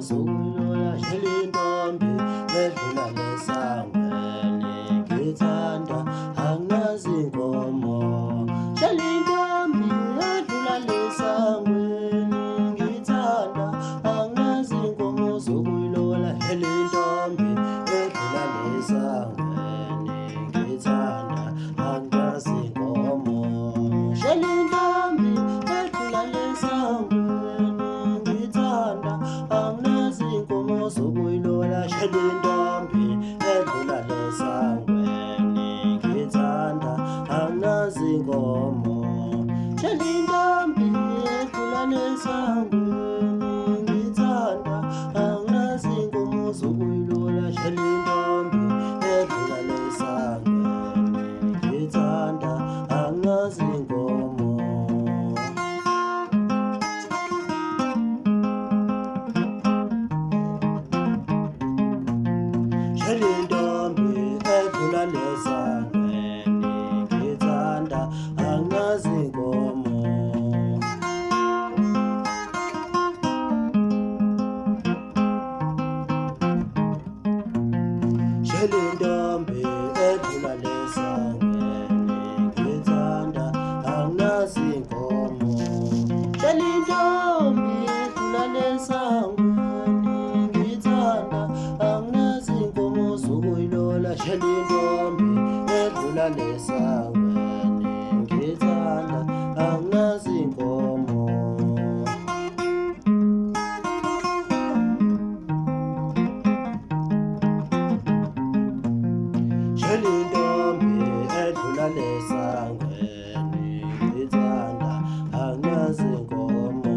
zokulola shelintombi edlula lesangweni ngithanda angazi inkomo shelintombi edlula lesangweni ngithanda angazi inkomo zokulola shelintombi edlula lesangweni ngithanda angazi inkomo shelintombi edlula lesangweni ngithanda angazi inkomo zokulola shelintombi edlula lesangweni ngithanda angazi inkomo shelintombi edlula lesangweni ngithanda angazi inkomo zokulola shelintombi edlula lesangweni ngithanda angazi inkomo shelintombi edlula lesangweni ngithanda angazi inkomo shelintombi edlula lesangweni ngithanda angazi inkomo shelintombi edlula lesangweni ngithanda angazi inkomo zokuyilola shelintombi edlula lesangweni ngithanda angazi inkomo shelintombi edlula lesangweni ngithanda angazi inkomo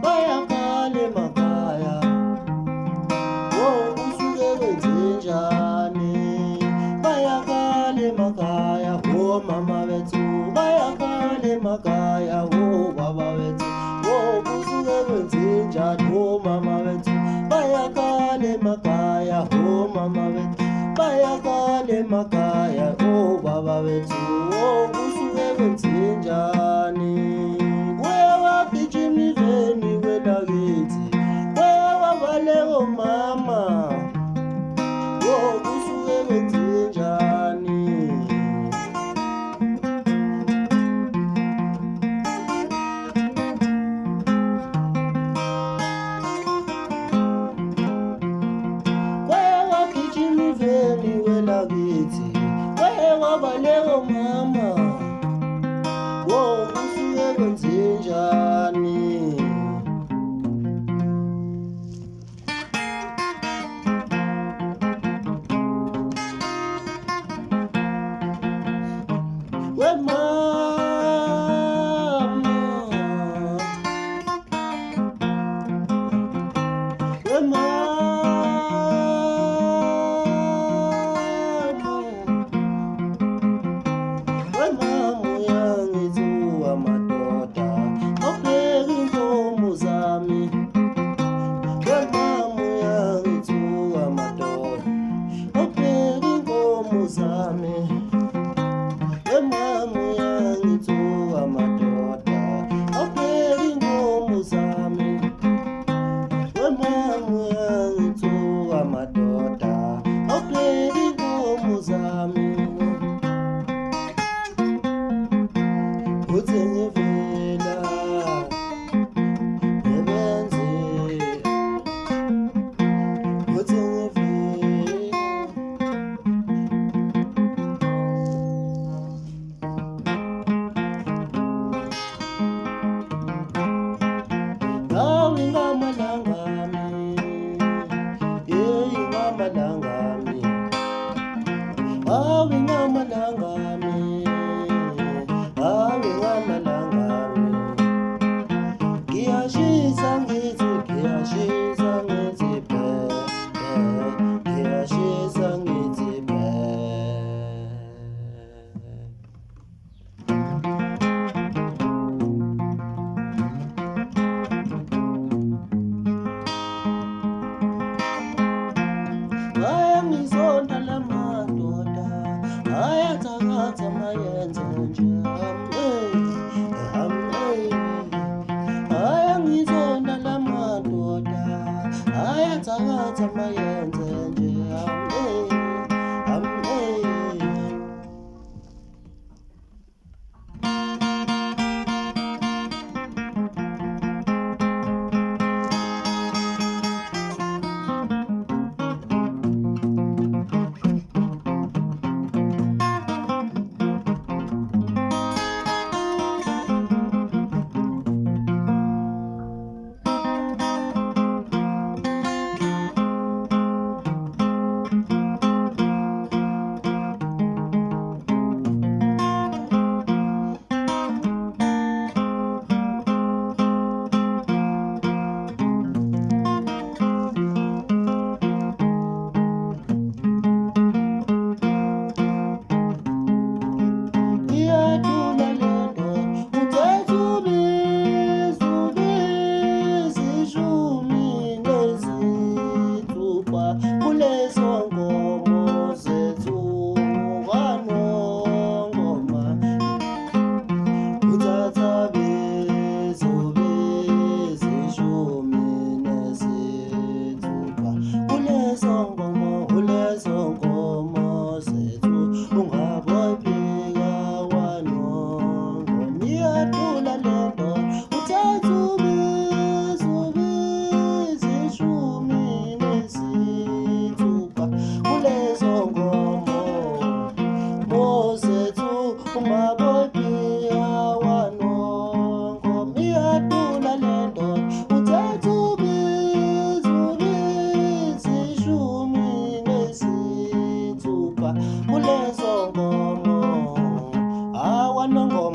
bayakale makhaya usuke kwenzenjani bayakale makhaya mama bethu bayakale makhaya baba bethu usuke kwenzenjani mama bethu bayakale makhaya mama bethu bayakale makhaya baba bethu usuke kwenzenjani wewagijimiveni kwelakithi wewabalewo mama usuke kwenzenjani wewagijimiveni kwelakithi wewabalewo mama usuke nongo